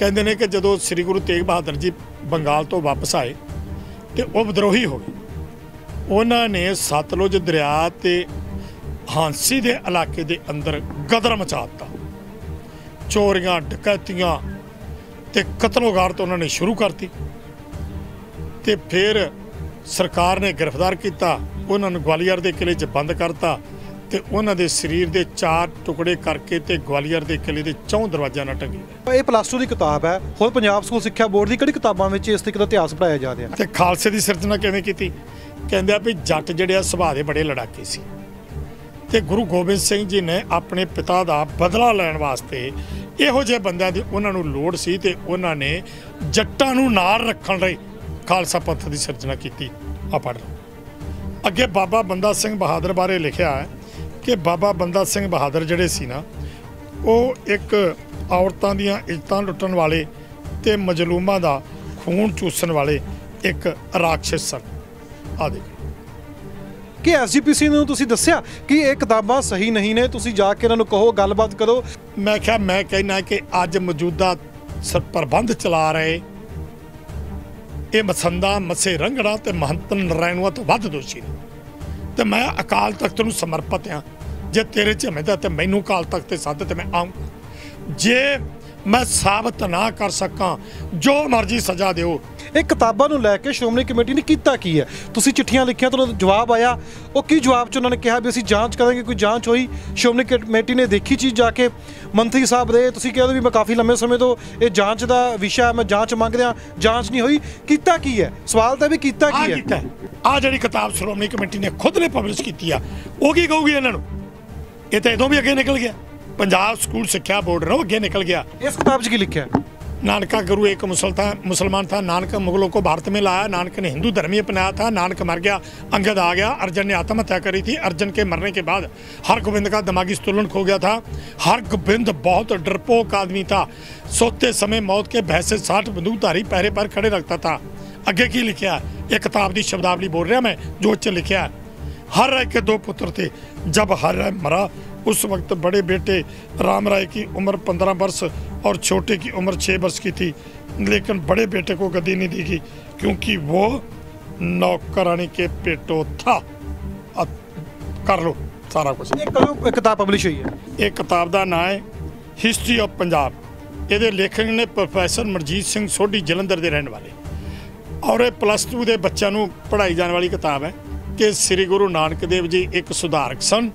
कहते हैं कि जदों श्री गुरु तेग बहादुर जी बंगाल तो वापस आए तो वह विद्रोही हो गए। उन्होंने सतलुज दरिया ते हांसी के इलाके के अंदर गदर मचा दिता। चोरियां डकैतियां ते कतलोगारत उन्होंने शुरू करती। तो फिर सरकार ने गिरफ्तार किया, उन्होंने ग्वालियर के किले च बंद करता ते उन्होंने शरीर के 4 टुकड़े करके ते ग्वालियर के किले के 4 दरवाजा ना टंगी। ये प्लस 2 की किताब है, हुण पंजाब स्कूल सिक्ख्या बोर्ड की किहड़ी किताबां विच इस तरीके दा इतिहास पढ़ाया जा रहा है। ते खालसे की सिरजना किवें कीती? कहंदे भी जट जिहड़े सुभाਅ दे बड़े लड़ाके सी ते गुरु गोबिंद सिंह जी ने अपने पिता का बदला लैण वास्ते इहो जिहे बंदिआं दी उन्हां नूं लोड़ सी ते उन्हां ने जट्टां नूं नाल रखण लई खालसा पंथ की सिरजना की। आ पढ़ लो। अगे बाबा बंदा सिंह बहादुर बारे लिखिया है कि बाबा बंदा सिंह बहादुर जिहड़े सी ना वो एक औरतां दीआं इज्जतां लुट्टण वाले ते मजलूमां दा खून चूसण वाले एक राक्षस सन। आ देखो कि SGPC नूं तुसीं दस्सिया कि ये किताबां सही नहीं ने, तुसीं जाके इन्हां नूं कहो, गलबात करो। मैं कहना कि अज मौजूदा प्रबंध चला रहे ये मसंदा मसे रंगड़ा ते महंत नारायणुआ तो वध दोषी ने। तो मैं अकाल तख्त नूं समर्पित हाँ। जे तेरे झमेदा तो मैनू अकाल तख्त ते सद ते मैं आऊँ। जे मैं साबित ना कर सका जो मर्जी सजा दो। ਇਹ ਕਿਤਾਬਾਂ ਨੂੰ ਲੈ ਕੇ ਸ਼੍ਰੋਮਣੀ ਕਮੇਟੀ ਨੇ ਕੀਤਾ ਕੀ ਹੈ? ਤੁਸੀਂ ਚਿੱਠੀਆਂ ਲਿਖੀਆਂ, ਤੁਹਾਨੂੰ ਜਵਾਬ ਆਇਆ, ਉਹ ਕੀ ਜਵਾਬ 'ਚ ਉਹਨਾਂ ਨੇ ਕਿਹਾ ਵੀ ਅਸੀਂ ਜਾਂਚ ਕਰਾਂਗੇ? ਕੋਈ ਜਾਂਚ ਹੋਈ? ਸ਼੍ਰੋਮਣੀ ਕਮੇਟੀ ਨੇ ਦੇਖੀ ਚੀਜ਼ ਜਾ ਕੇ? ਮੰਤਰੀ ਸਾਹਿਬ ਦੇ ਤੁਸੀਂ ਕਹਿੰਦੇ ਵੀ ਮੈਂ ਕਾਫੀ ਲੰਮੇ ਸਮੇਂ ਤੋਂ ਇਹ ਜਾਂਚ ਦਾ ਵਿਸ਼ਾ ਹੈ, ਮੈਂ ਜਾਂਚ ਮੰਗ ਰਿਹਾ, ਜਾਂਚ ਨਹੀਂ ਹੋਈ, ਕੀਤਾ ਕੀ ਹੈ? ਸਵਾਲ ਤਾਂ ਵੀ ਕੀਤਾ ਕੀ ਹੈ? ਆ ਜਿਹੜੀ ਕਿਤਾਬ ਸ਼੍ਰੋਮਣੀ ਕਮੇਟੀ ਨੇ ਖੁਦ ਨੇ ਪਬਲਿਸ਼ ਕੀਤੀ ਆ, ਉਹ ਕੀ ਕਹੂਗੀ ਇਹਨਾਂ ਨੂੰ? ਇਹ ਤਾਂ ਇਦੋਂ ਵੀ ਅੱਗੇ ਨਿਕਲ ਗਿਆ। पंजाब स्कूल सिक्ख्या बोर्ड ने अगे निकल गया। इस किताब की लिखा है नानका गुरु एक मुसलमान था, नानक मुगलों को भारत में लाया, नानक ने हिंदू धर्म ही अपनाया था, नानक मर गया, अंगद आ गया, अर्जन ने आत्महत्या करी थी, अर्जन के मरने के बाद हरगोबिंद का दिमागी संतुलन खो गया था। हरगोबिंद बहुत डरपोक आदमी था, सोते समय मौत के भय से 60 बंदूकधारी पहरे पर खड़े रखता था। अगे की लिखा है? एक किताब की शब्दावली बोल रहा मैं जो लिखा है। हर राय के 2 पुत्र थे, जब हर राय मरा उस वक्त बड़े बेटे राम राय की उम्र 15 वर्ष और छोटे की उम्र 6 वर्ष की थी, लेकिन बड़े बेटे को गद्दी नहीं दी गई क्योंकि वो नौकरानी के पेटो था। कर लो सारा कुछ। एक किताब पब्लिश हुई है। एक किताब का नाम है हिस्ट्री ऑफ पंजाब। ये लेखक ने प्रोफैसर मनजीत सिंह सोढ़ी जलंधर के रहने वाले, और ये +2 के बच्चों को पढ़ाई जाने वाली किताब है कि श्री गुरु नानक देव जी एक सुधारक सन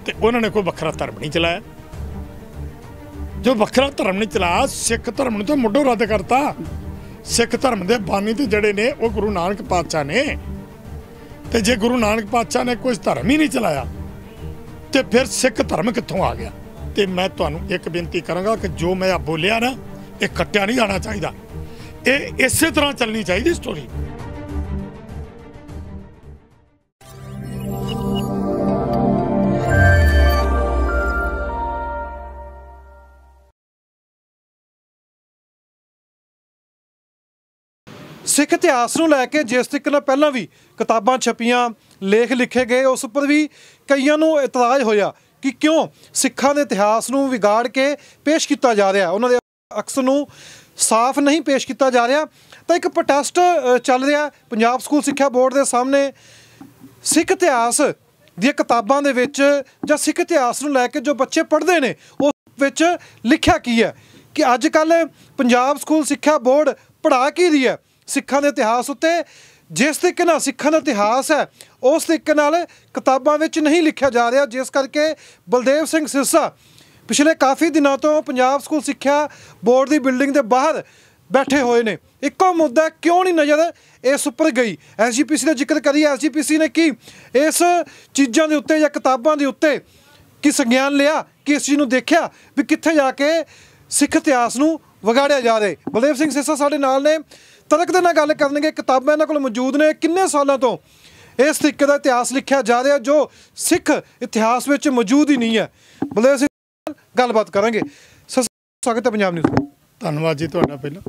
ते उन्होंने कोई वखरा धर्म नहीं चलाया। जो वखरा धर्म नहीं चलाया, सिख धर्म ने तो मुढ़ों रद्द करता। सिख धर्म के बानी तो जड़े ने वो गुरु नानक पातशाह ने। तो जे गुरु नानक पातशाह ने कोई धर्म ही नहीं चलाया तो फिर सिख धर्म कित्थों आ गया? तो मैं तुहानूं एक बेनती करांगा कि जो मैं बोलिया ना, ये कट्टिया नहीं जाना चाहिए, ये इस तरह चलनी चाहिए स्टोरी। सिख इतिहास नूं लैके जिस तरीके नाल पहलां भी किताबां छपियां, लेख लिखे गए, उस उपर भी कईयां नूं इतराज़ होया कि क्यों सिखां दे इतिहास नूं विगाड़ के पेश किया जा रहा, उन्हां दे अक्स नूं साफ नहीं पेश किया जा रहा। तो एक प्रोटेस्ट चल रहा पंजाब स्कूल सिक्ख्या बोर्ड के सामने। सिख इतिहास दी किताबां दे विच जां सिख इतिहास नूं लैके जो बच्चे पढ़ते हैं उस विच लिखिया की है कि अजकल पंजाब स्कूल सिक्ख्या बोर्ड पढ़ा की रही है सिखां दे इतिहास उत्ते। जिस तरीके नाल सिखां दा इतिहास है उस तरीके नाल किताबां विच नहीं लिखिया जा रहा, जिस करके बलदेव सिंह सिरसा पिछले काफ़ी दिनों तो पंजाब स्कूल सिक्ख्या बोर्ड की बिल्डिंग के बाहर बैठे हुए ने। इको मुद्दा क्यों नहीं नज़र इस उपर गई? SGPC का जिक्र करिए, SGPC ने की इस चीज़ों के उत्ते या किताबों के उत्ते की संज्ञान लिया कि इस चीज़ को देखा भी कित्थे जाके सिख इतिहास नूं विगाड़िया जा रहा है? बलदेव सिंह सिरसा साडे नाल ने, तड़क दे नाल गल करनगे। किताबां इन्हां कोल मौजूद ने, किन्ने सालों तो इस तरीके का इतिहास लिखा जा रहा जो सिख इतिहास में मौजूद ही नहीं है। बलदेव सिंह गलबात करेंगे। स्वागत है पंजाब न्यूज़। धन्यवाद जी तुहाडा। पहला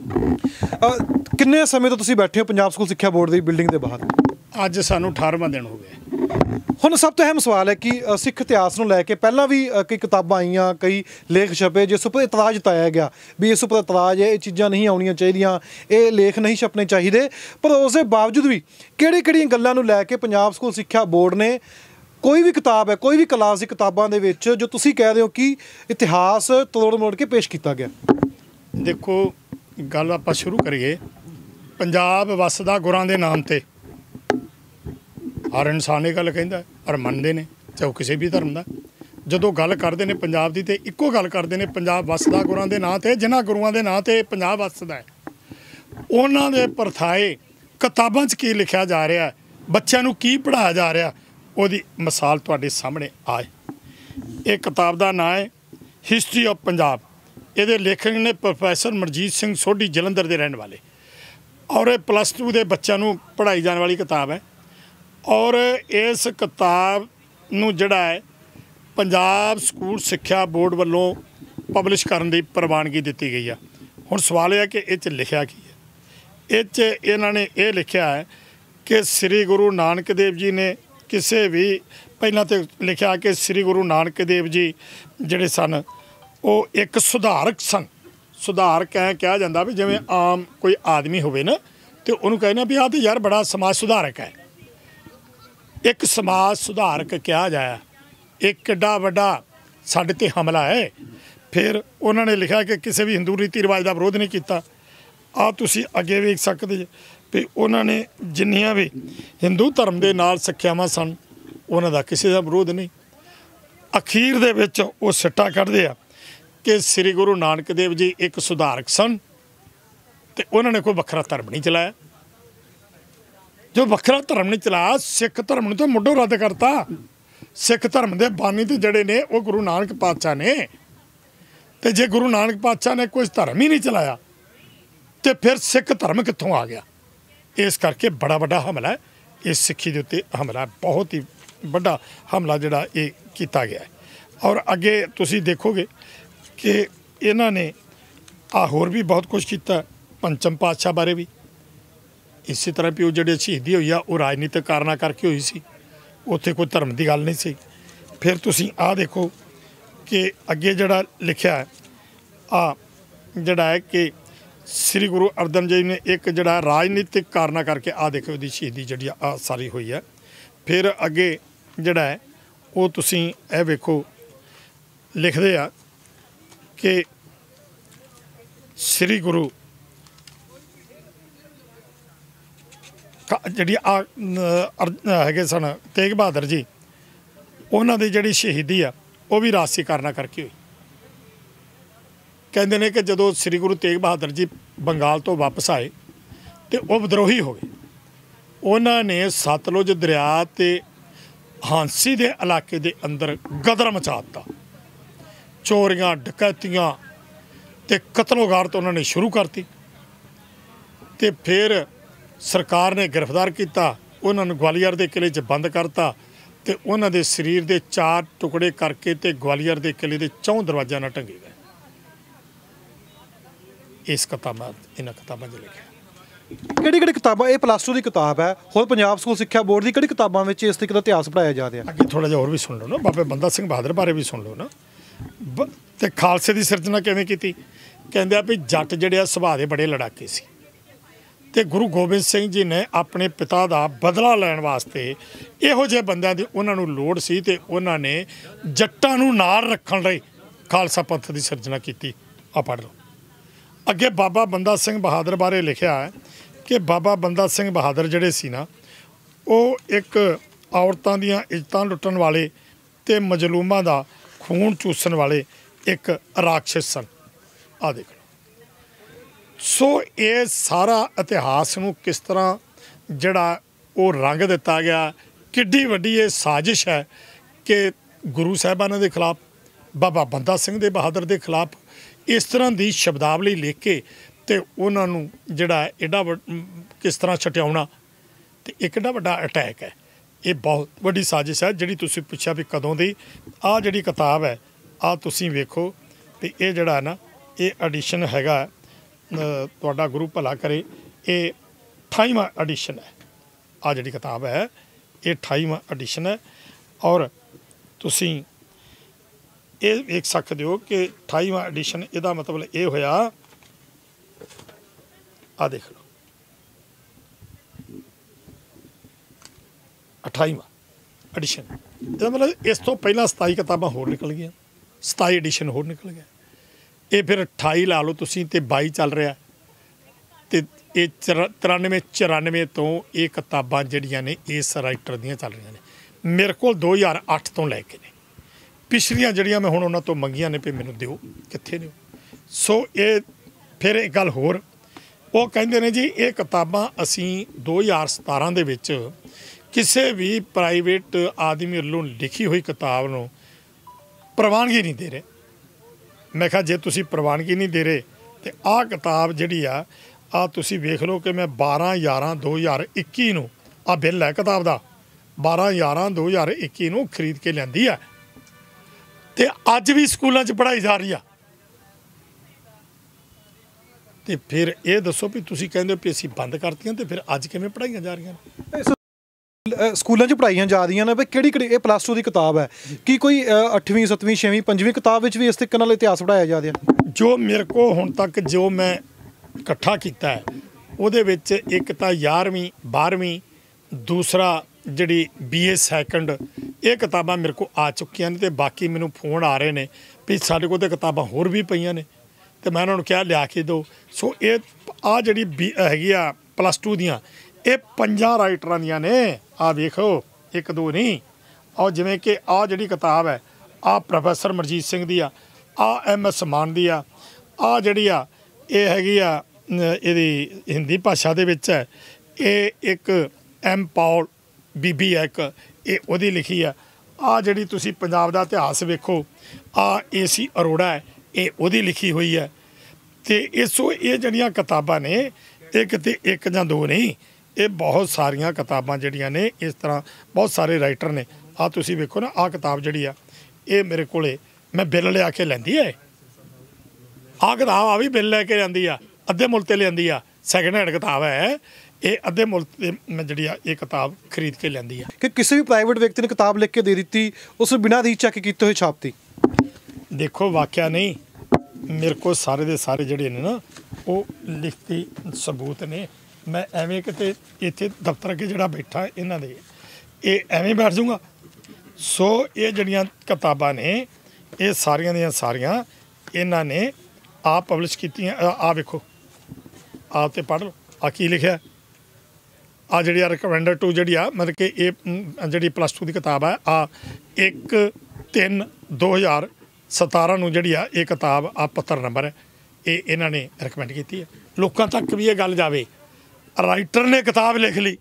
किन्ने समय तो तुसीं बैठे हो पंजाब स्कूल सिक्ख्या बोर्ड की बिल्डिंग के बाहर? अज सानूं 18वां दिन हो गया। ਹੁਣ ਸਭ ਤੋਂ ਅਹਿਮ ਸਵਾਲ ਹੈ ਕਿ ਸਿੱਖ ਇਤਿਹਾਸ ਨੂੰ ਲੈ ਕੇ ਪਹਿਲਾਂ ਵੀ ਕਈ ਕਿਤਾਬਾਂ ਆਈਆਂ, ਕਈ ਲੇਖ ਛਪੇ ਜਿਸ ਉੱਪਰ ਇਤਰਾਜ਼ ਜਤਾਇਆ ਗਿਆ ਵੀ ਇਸ ਉੱਪਰ ਇਤਰਾਜ਼ ਹੈ, ਇਹ ਚੀਜ਼ਾਂ ਨਹੀਂ ਆਉਣੀਆਂ ਚਾਹੀਦੀਆਂ, ਇਹ ਲੇਖ ਨਹੀਂ ਛਪਣੇ ਚਾਹੀਦੇ। ਪਰ ਉਸ ਦੇ ਬਾਵਜੂਦ ਵੀ ਕਿਹੜੀਆਂ ਗੱਲਾਂ ਨੂੰ ਲੈ ਕੇ ਪੰਜਾਬ ਸਕੂਲ ਸਿੱਖਿਆ ਬੋਰਡ ਨੇ ਕੋਈ ਵੀ ਕਿਤਾਬ ਹੈ, ਕੋਈ ਵੀ ਕਲਾਸ ਦੀ ਕਿਤਾਬਾਂ ਦੇ ਵਿੱਚ ਜੋ ਤੁਸੀਂ ਕਹਿ ਰਹੇ ਹੋ ਕਿ ਇਤਿਹਾਸ ਤੋੜ ਮੋੜ ਕੇ ਪੇਸ਼ ਕੀਤਾ ਗਿਆ? ਦੇਖੋ, ਗੱਲ ਆਪਾਂ ਸ਼ੁਰੂ ਕਰੀਏ। ਪੰਜਾਬ ਵਸਦਾ ਗੁਰਾਂ ਦੇ ਨਾਮ ਤੇ, ਹਰ ਇਨਸਾਨ ਇਹ ਗੱਲ ਕਹਿੰਦਾ ਔਰ ਮੰਨਦੇ ਨੇ, ਚਾਹੇ ਉਹ ਕਿਸੇ ਵੀ ਧਰਮ ਦਾ। ਜਦੋਂ ਗੱਲ ਕਰਦੇ ਨੇ ਪੰਜਾਬ ਦੀ ਤੇ ਇੱਕੋ ਗੱਲ ਕਰਦੇ ਨੇ, ਪੰਜਾਬ ਵਸਦਾ ਗੁਰਾਂ ਦੇ ਨਾਂ ਤੇ, ਜਿਨ੍ਹਾਂ ਗੁਰੂਆਂ ਦੇ ਨਾਂ ਤੇ ਪੰਜਾਬ ਵਸਦਾ ਹੈ ਉਹਨਾਂ ਦੇ ਪਰਥਾਏ ਕਿਤਾਬਾਂ 'ਚ ਕੀ ਲਿਖਿਆ ਜਾ ਰਿਹਾ, ਬੱਚਿਆਂ ਨੂੰ ਕੀ ਪੜ੍ਹਾਇਆ ਜਾ ਰਿਹਾ, ਉਹਦੀ ਮਿਸਾਲ ਤੁਹਾਡੇ ਸਾਹਮਣੇ ਆਏ। ਇਹ ਕਿਤਾਬ ਦਾ ਨਾਂ ਹੈ ਹਿਸਟਰੀ ਆਫ ਪੰਜਾਬ। ਇਹਦੇ ਲੇਖਕ ਨੇ ਪ੍ਰੋਫੈਸਰ ਮਨਜੀਤ ਸਿੰਘ ਸੋਢੀ, ਜਲੰਧਰ ਦੇ ਰਹਿਣ ਵਾਲੇ, ਔਰ ਇਹ +2 ਦੇ ਬੱਚਿਆਂ ਨੂੰ ਪੜ੍ਹਾਈ ਜਾਣ ਵਾਲੀ ਕਿਤਾਬ ਹੈ। ਔਰ ਇਸ ਕਿਤਾਬ ਨੂੰ ਜਿਹੜਾ ਹੈ ਪੰਜਾਬ ਸਕੂਲ ਸਿੱਖਿਆ ਬੋਰਡ ਵੱਲੋਂ ਪਬਲਿਸ਼ ਕਰਨ ਦੀ ਪ੍ਰਵਾਨਗੀ ਦਿੱਤੀ ਗਈ ਆ। ਹੁਣ ਸਵਾਲ ਇਹ ਹੈ ਕਿ ਇਹ 'ਚ ਲਿਖਿਆ ਕੀ ਹੈ। ਇਹ 'ਚ ਇਹਨਾਂ ਨੇ ਇਹ ਲਿਖਿਆ ਹੈ ਕਿ ਸ੍ਰੀ ਗੁਰੂ ਨਾਨਕ ਦੇਵ ਜੀ ਨੇ ਕਿਸੇ ਵੀ, ਪਹਿਲਾਂ ਤਾਂ ਲਿਖਿਆ ਕਿ ਸ੍ਰੀ ਗੁਰੂ ਨਾਨਕ ਦੇਵ ਜੀ ਜਿਹੜੇ ਸਨ ਉਹ ਇੱਕ ਸੁਧਾਰਕ ਸਨ। ਸੁਧਾਰਕ ਐਂ ਕਿਹਾ ਜਾਂਦਾ ਵੀ ਜਿਵੇਂ ਆਮ ਕੋਈ ਆਦਮੀ ਹੋਵੇ ਨਾ ਤੇ ਉਹਨੂੰ ਕਹਿੰਦੇ ਵੀ ਆਹ ਤਾਂ ਯਾਰ ਬੜਾ ਸਮਾਜ ਸੁਧਾਰਕ ਹੈ। ਇੱਕ ਸਮਾਜ ਸੁਧਾਰਕ ਕਿਹਾ ਜਾਇਆ, ਇਹ ਕਿੱਡਾ ਵੱਡਾ ਸਾਡੇ 'ਤੇ ਹਮਲਾ ਹੈ। ਫਿਰ ਉਹਨਾਂ ਨੇ ਲਿਖਿਆ ਕਿ ਕਿਸੇ ਵੀ ਹਿੰਦੂ ਰੀਤੀ ਰਿਵਾਜ ਦਾ ਵਿਰੋਧ ਨਹੀਂ ਕੀਤਾ। ਆਹ ਤੁਸੀਂ ਅੱਗੇ ਵੇਖ ਸਕਦੇ ਜੇ ਵੀ ਉਹਨਾਂ ਨੇ ਜਿੰਨੀਆਂ ਵੀ ਹਿੰਦੂ ਧਰਮ ਦੇ ਨਾਲ ਸਿੱਖਿਆਵਾਂ ਸਨ ਉਹਨਾਂ ਦਾ ਕਿਸੇ ਦਾ ਵਿਰੋਧ ਨਹੀਂ। ਅਖੀਰ ਦੇ ਵਿੱਚ ਉਹ ਸਿੱਟਾ ਕੱਢਦੇ ਆ ਕਿ ਸ੍ਰੀ ਗੁਰੂ ਨਾਨਕ ਦੇਵ ਜੀ ਇੱਕ ਸੁਧਾਰਕ ਸਨ ਤੇ ਉਹਨਾਂ ਨੇ ਕੋਈ ਵੱਖਰਾ ਧਰਮ ਨਹੀਂ ਚਲਾਇਆ। ਜੋ ਵੱਖਰਾ ਧਰਮ ਨਹੀਂ ਚਲਾਇਆ, ਸਿੱਖ ਧਰਮ ਨੂੰ ਤਾਂ ਮੁੱਢੋਂ ਰੱਦ ਕਰਤਾ। ਸਿੱਖ ਧਰਮ ਦੇ ਬਾਨੀ ਤੇ ਜਿਹੜੇ ਨੇ ਉਹ ਗੁਰੂ ਨਾਨਕ ਪਾਤਸ਼ਾਹ ਨੇ, ਤੇ ਜੇ ਗੁਰੂ ਨਾਨਕ ਪਾਤਸ਼ਾਹ ਨੇ ਕੋਈ ਧਰਮ ਹੀ ਨਹੀਂ ਚਲਾਇਆ ਤੇ ਫਿਰ ਸਿੱਖ ਧਰਮ ਕਿੱਥੋਂ ਆ ਗਿਆ? ਇਸ ਕਰਕੇ ਬੜਾ ਵੱਡਾ ਹਮਲਾ ਹੈ ਇਸ ਸਿੱਖੀ ਦੇ ਉੱਤੇ, ਹਮਲਾ ਬਹੁਤ ਹੀ ਵੱਡਾ ਹਮਲਾ ਜਿਹੜਾ ਇਹ ਕੀਤਾ ਗਿਆ ਹੈ। ਔਰ ਅੱਗੇ ਤੁਸੀਂ ਦੇਖੋਗੇ ਕਿ ਇਹਨਾਂ ਨੇ ਹੋਰ ਵੀ ਬਹੁਤ ਕੁਝ ਕੀਤਾ। ਪੰਚਮ ਪਾਤਸ਼ਾਹ ਬਾਰੇ ਵੀ ਇਸੇ ਤਰ੍ਹਾਂ ਵੀ ਉਹ ਜਿਹੜੇ ਸ਼ਹੀਦੀ ਹੋਈ ਆ ਉਹ ਰਾਜਨੀਤਿਕ ਕਾਰਨਾਂ ਕਰਕੇ ਹੋਈ ਸੀ, ਉੱਥੇ ਕੋਈ ਧਰਮ ਦੀ ਗੱਲ ਨਹੀਂ ਸੀ। ਫਿਰ ਤੁਸੀਂ ਆਹ ਦੇਖੋ ਕਿ ਅੱਗੇ ਜਿਹੜਾ ਲਿਖਿਆ ਹੈ ਜਿਹੜਾ ਹੈ ਕਿ ਸ੍ਰੀ ਗੁਰੂ ਅਰਜਨ ਦੇਵ ਜੀ ਨੇ ਇੱਕ ਜਿਹੜਾ ਰਾਜਨੀਤਿਕ ਕਾਰਨਾਂ ਕਰਕੇ ਆਹ ਦੇਖੋ ਉਹਦੀ ਸ਼ਹੀਦੀ ਜਿਹੜੀ ਆ ਸਾਰੀ ਹੋਈ ਹੈ। ਫਿਰ ਅੱਗੇ ਜਿਹੜਾ ਹੈ ਉਹ ਤੁਸੀਂ ਇਹ ਵੇਖੋ ਲਿਖਦੇ ਆ ਕਿ ਸ੍ਰੀ ਗੁਰੂ ਜਿਹੜੀ ਹੈਗੇ ਸਨ ਤੇਗ ਬਹਾਦਰ ਜੀ, ਉਹਨਾਂ ਦੀ ਜਿਹੜੀ ਸ਼ਹੀਦੀ ਆ ਉਹ ਵੀ ਰਾਜਸੀ ਕਾਰਨਾਂ ਕਰਕੇ ਹੋਈ। ਕਹਿੰਦੇ ਨੇ ਕਿ ਜਦੋਂ ਸ੍ਰੀ ਗੁਰੂ ਤੇਗ ਬਹਾਦਰ ਜੀ ਬੰਗਾਲ ਤੋਂ ਵਾਪਸ ਆਏ ਤੇ ਉਹ ਵਿਦਰੋਹੀ ਹੋ ਗਏ। ਉਹਨਾਂ ਨੇ ਸਤਲੁਜ ਦਰਿਆ ਤੇ ਹਾਂਸੀ ਦੇ ਇਲਾਕੇ ਦੇ ਅੰਦਰ ਗਦਰ ਮਚਾ ਦਿੱਤਾ। ਚੋਰੀਆਂ, ਡਕੈਤੀਆਂ ਤੇ ਕਤਲੋਗਾਰਤ ਉਹਨਾਂ ਨੇ ਸ਼ੁਰੂ ਕਰਤੀ ਤੇ ਫਿਰ ਸਰਕਾਰ ਨੇ ਗ੍ਰਿਫਤਾਰ ਕੀਤਾ, ਉਹਨਾਂ ਨੂੰ ਗਵਾਲੀਅਰ ਦੇ ਕਿਲੇ 'ਚ ਬੰਦ ਕਰਤਾ ਤੇ ਉਹਨਾਂ ਦੇ ਸਰੀਰ ਦੇ 4 ਟੁਕੜੇ ਕਰਕੇ ਤੇ ਗਵਾਲੀਅਰ ਦੇ ਕਿਲੇ ਦੇ 4 ਦਰਵਾਜ਼ਿਆਂ ਨਾਲ ਟੰਗੇ ਗਏ। ਇਸ ਕਿਤਾਬਾਂ, ਇਹਨਾਂ ਕਿਤਾਬਾਂ 'ਚ ਲਿਖਿਆ। ਕਿਹੜੀ ਕਿਤਾਬਾਂ? ਇਹ +2 ਦੀ ਕਿਤਾਬ ਹੈ। ਹੋਰ ਪੰਜਾਬ ਸਕੂਲ ਸਿੱਖਿਆ ਬੋਰਡ ਦੀ ਕਿਹੜੀ ਕਿਤਾਬਾਂ ਵਿੱਚ ਇਸ ਤਰੀਕੇ ਦਾ ਇਤਿਹਾਸ ਪੜ੍ਹਾਇਆ ਜਾ ਰਿਹਾ? ਅੱਗੇ ਥੋੜ੍ਹਾ ਜਿਹਾ ਹੋਰ ਵੀ ਸੁਣ ਲਓ ਨਾ, ਬਾਬੇ ਬੰਦਾ ਸਿੰਘ ਬਹਾਦਰ ਬਾਰੇ ਵੀ ਸੁਣ ਲਓ ਨਾ। ਤੇ ਖਾਲਸੇ ਦੀ ਸਿਰਜਣਾ ਕਿਵੇਂ ਕੀਤੀ? ਕਹਿੰਦੇ ਆ ਵੀ ਜੱਟ ਜਿਹੜੇ ਆ ਸੁਭਾਅ ਦੇ ਬੜੇ ਲੜਾਕੇ ਸੀ ਤੇ ਗੁਰੂ ਗੋਬਿੰਦ ਸਿੰਘ ਜੀ ਨੇ ਆਪਣੇ ਪਿਤਾ ਦਾ ਬਦਲਾ ਲੈਣ ਵਾਸਤੇ ਇਹੋ ਜਿਹੇ ਬੰਦਿਆਂ ਦੀ ਉਹਨਾਂ ਨੂੰ ਲੋੜ ਸੀ ਤੇ ਉਹਨਾਂ ਨੇ ਜੱਟਾਂ ਨੂੰ ਨਾਲ ਰੱਖਣ ਲਈ ਖਾਲਸਾ ਪੰਥ ਦੀ ਸਿਰਜਣਾ ਕੀਤੀ। ਆ ਪੜ੍ਹ ਲਓ। ਅੱਗੇ ਬਾਬਾ ਬੰਦਾ ਸਿੰਘ ਬਹਾਦਰ ਬਾਰੇ ਲਿਖਿਆ ਹੈ ਕਿ ਬਾਬਾ ਬੰਦਾ ਸਿੰਘ ਬਹਾਦਰ ਜਿਹੜੇ ਸੀ ਨਾ, ਉਹ ਇੱਕ ਔਰਤਾਂ ਦੀਆਂ ਇੱਜ਼ਤਾਂ ਲੁੱਟਣ ਵਾਲੇ ਤੇ ਮਜ਼ਲੂਮਾਂ ਦਾ ਖੂਨ ਚੂਸਣ ਵਾਲੇ ਇੱਕ ਰਾਖਸ਼ ਸਨ। ਆ ਦੇਖ ਲਓ। ਸੋ ਇਹ ਸਾਰਾ ਇਤਿਹਾਸ ਨੂੰ ਕਿਸ ਤਰ੍ਹਾਂ ਜਿਹੜਾ ਉਹ ਰੰਗ ਦਿੱਤਾ ਗਿਆ, ਕਿੱਡੀ ਵੱਡੀ ਇਹ ਸਾਜ਼ਿਸ਼ ਹੈ ਕਿ ਗੁਰੂ ਸਾਹਿਬਾਨਾਂ ਦੇ ਖਿਲਾਫ, ਬਾਬਾ ਬੰਦਾ ਸਿੰਘ ਦੇ ਬਹਾਦਰ ਦੇ ਖਿਲਾਫ ਇਸ ਤਰ੍ਹਾਂ ਦੀ ਸ਼ਬਦਾਵਲੀ ਲਿਖ ਕੇ ਤੇ ਉਹਨਾਂ ਨੂੰ ਜਿਹੜਾ ਐਡਾ ਕਿਸ ਤਰ੍ਹਾਂ ਛਟਿਆਉਣਾ ਤੇ ਇੱਕ ਐਡਾ ਵੱਡਾ ਅਟੈਕ ਹੈ। ਇਹ ਬਹੁਤ ਵੱਡੀ ਸਾਜ਼ਿਸ਼ ਹੈ ਜਿਹੜੀ ਤੁਸੀਂ ਪੁੱਛਿਆ ਵੀ ਕਦੋਂ ਦੀ। ਆਹ ਜਿਹੜੀ ਕਿਤਾਬ ਹੈ ਆਹ ਤੁਸੀਂ ਵੇਖੋ ਵੀ ਇਹ ਜਿਹੜਾ ਨਾ ਇਹ ਐਡੀਸ਼ਨ ਹੈਗਾ, ਤੁਹਾਡਾ ਗੁਰੂ ਭਲਾ ਕਰੇ, ਇਹ 28ਵਾਂ ਐਡੀਸ਼ਨ ਹੈ। ਆਹ ਜਿਹੜੀ ਕਿਤਾਬ ਹੈ ये 28वां एडिशन है। और तुसी ये वेख सकते हो कि 28वां एडिशन इहदा मतलब ये होया, आ देख लो 28वां एडिशन। ਇਹਦਾ मतलब इस तो पहला 27 किताबां होर निकल गई, 27 एडिशन होर निकल गया। ये फिर 28 ला लो तुसी ते 22 चल रहा ते ये 93-94 तो ये किताबां जिहड़ियां ने इस राइटर दियां चल रही ने। मेरे को 2008 तो लैके ने, पिछलियां जिहड़ियां मैं हुण उन्हां तो मंगियां ने भी मैनूं दिओ, कित्थे ने। सो ये फिर एक गल होर वो कहंदे ने जी ये किताबां असीं 2017 दे विच किसी भी प्राइवेट आदमी ਵੱਲੋਂ लिखी हुई किताब ਨੂੰ ਪ੍ਰਵਾਨਗੀ नहीं दे रहे। मैं कहा जे तुसी प्रवानगी नहीं दे रहे तो आह किताब जिहड़ी आ तुसी वेख लो कि मैं 12/11/2021 ਨੂੰ आ बिल है किताब का 12/11/2021 ਨੂੰ खरीद के लियांदी है ते अज भी स्कूलों च पढ़ाई जा रही है। तो फिर ये दसो भी तुसी कहंदे हो भी असीं बंद करतियां ते फिर अज किवें पढ़ाईयां जा रही ने? स्कूलों च पढ़ाईयां जा रही ने, किहड़ी ये +2 की किताब है कि कोई 8वीं 7वीं 6वीं 5वीं किताब में भी इस तरीके नाल इतिहास पढ़ाया जा रहा? जो मेरे को हुण तक जो मैं इकट्ठा किया है उहदे विच एक तां 11वीं 12वीं, दूसरा जिहड़ी BA सैकंड, ये किताबां मेरे को आ चुकियां ने। ते बाकी मैनूं फोन आ रहे ने भी साडे कोल ते किताबां होर भी पईयां ने ते मैं उन्हां नूं कहा लिया के दो। सो ये आ जिहड़ी हैगी आ +2 दियां ये 5 राइटरां दियां ने। आ वेखो एक दो नहीं, और जिवें कि आ जिहड़ी किताब है आ प्रोफैसर मरजीत सिंह दी आ MS मान दी आ जिहड़ी ये हैगी इहदी हिंदी भाशा दे विच है। ये एक M पॉल बीबी है एक, ये ओहदी लिखी है। आ जिहड़ी तुसी पंजाब दा इतिहास वेखो आ AC अरोड़ा है, ये ओहदी लिखी हुई है। ते इसो ये जिहड़ियां किताबां ने एक ते एक जां दो नहीं, ये बहुत सारिया किताबां जिहड़ियां ने इस तरह बहुत सारे राइटर ने। आ तुसी वेखो ना आ किताब जिहड़ी ये मेरे कोले मैं बिल लिया के लैंदी है। आ किताब आ भी बिल लैके लैंदी अद्धे मुल्ल ते लैंदी सैकेंड हैंड किताब है। ये अद्धे मुल्ल ते मैं जिहड़ी ये किताब खरीद के लैंदी कि किसी भी प्राइवेट व्यक्ति ने किताब लिख के दे दी उस बिना री चेक किए हुए छापती? देखो वाकया नहीं, मेरे को सारे दे सारे जिहड़े ने ना वो लिखती सबूत ने। मैं एवें किते इत्थे दफ्तर अगे जिहड़ा बैठा इन्हां दे ये एवें बैठ जाऊँगा। सो ये जिहड़ियां किताबां ने ये सारियां दियां सारियां इन्हां ने आप पब्लिश कीतियां। आ वेखो आप ते पढ़ लो आ की लिखिआ। आ जिहड़ी रिकमेंडर टू जिहड़ी मतलब कि ये जिहड़ी +2 की किताब है आ 1/3/2017 ਨੂੰ जिहड़ी ये किताब आ पत्र नंबर है ये इन्हां ने रिकमेंड की है। लोकां तक भी ये गल जावे राइटर ने किताब लिख ली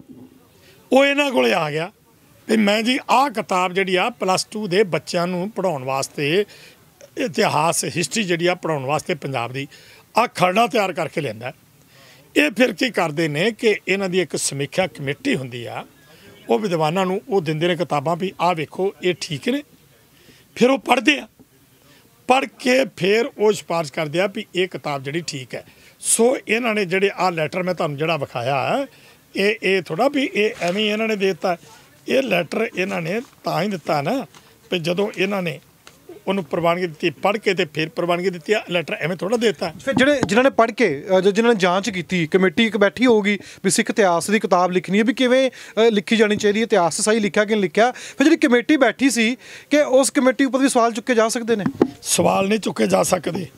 वो इन्हां कोले आ गया भी मैं जी आ किताब जिहड़ी +2 दे बच्चों नूं पढ़ाउण वास्ते इतिहास हिस्टरी जिहड़ी पढ़ाउण वास्ते पंजाब दी आ खरड़ा तैयार करके लिआंदा। ये फिर की करते हैं कि इन्हां दी एक समीक्षा कमेटी हुंदी आ, वो विद्वानां नूं वो दिंदे ने किताबां भी आ वेखो ये ठीक ने। फिर वो पढ़ते पढ़ के फिर वो सिफारिश करते भी ये किताब जिहड़ी ठीक है। सो इन्हां ने जिहड़े आ लैटर मैं तुहानूं जिहड़ा विखाया ये थोड़ा भी ये एवें इन्हां ने दे दित्ता। ये लैटर इन्हां ने तां ही दित्ता ना भी जदों इन्हां ने उन्होंने प्रवानगी दी पढ़ के फिर प्रवानगी दी। लैटर एवें थोड़ा देता फिर जिन्होंने पढ़ के जिन्होंने जांच की कमेटी एक बैठी होगी भी सिख इतिहास की किताब लिखनी है भी किवें लिखी जानी चाहिए, इतिहास सही लिखा कि नहीं लिखा। फिर जी कमेटी बैठी सी कि उस कमेटी उपर भी सवाल चुके जा सकते हैं? सवाल नहीं चुके जा सकते,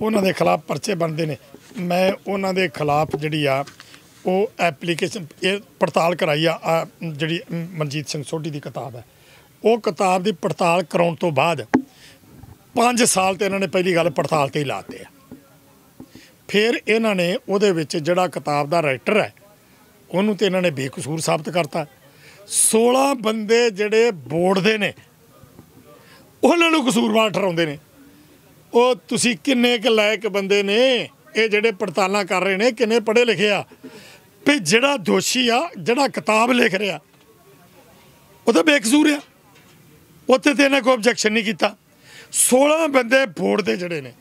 उन्होंने खिलाफ परचे बनते हैं। मैं उन्होंने खिलाफ जी वो एप्लीकेशन पड़ताल कराई जी मनजीत सिंह सोढी की किताब है। वो किताब की पड़ताल कराने तो बाद 5 साल तो इन्होंने पहली गल पड़ताल ते ही लाते। फिर इन्होंने उहदे विच जिहड़ा किताब का राइटर है उन्होंने तो इन्होंने बेकसूर साबित करता। 16 बंदे जिहड़े बोर्ड दे ने उन्होंने कसूरवार ठहराउंदे ने। वो तुसीं किन्ने क लायक बंदे ने ये जिहड़े पड़तालां कर रहे ने, किन्ने पढ़े लिखे आ भी जिहड़ा दोषी जिहड़ा किताब लिख रहा वो तो बेकसूर आ, उत्थे ते इन्हें कोई ऑब्जैक्शन नहीं किया। 16 बंदे बोर्ड के जिहड़े ने